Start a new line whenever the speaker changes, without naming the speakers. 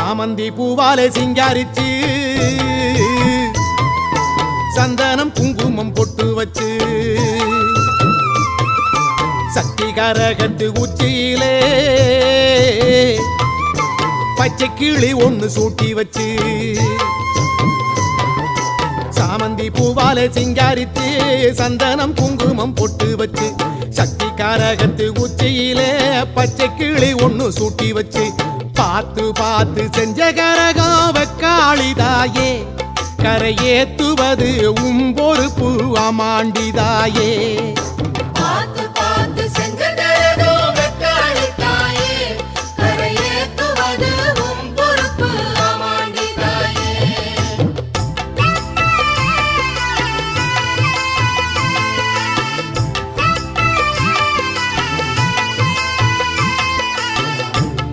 சாமந்தி பூவாலே சிங்காரிச்சு சந்தனம் குங்குமம் பொட்டு வச்சு சக்தி கரகத்து உச்சியிலே பச்சை கிளி ஒண்ணு சூட்டி வச்சு சாமந்தி பூவாலே சிங்காரித்து சந்தனம் குங்குமம் பொட்டு வச்சு சக்தி கரகத்து உச்சியிலே பச்சை கிளி ஒண்ணு சூட்டி வச்சு பார்த்து பார்த்து செஞ்ச கரகம் வெக்காளிதாயே கரையேத்துவது உம்பொறுப்பு அமாண்டிதாயே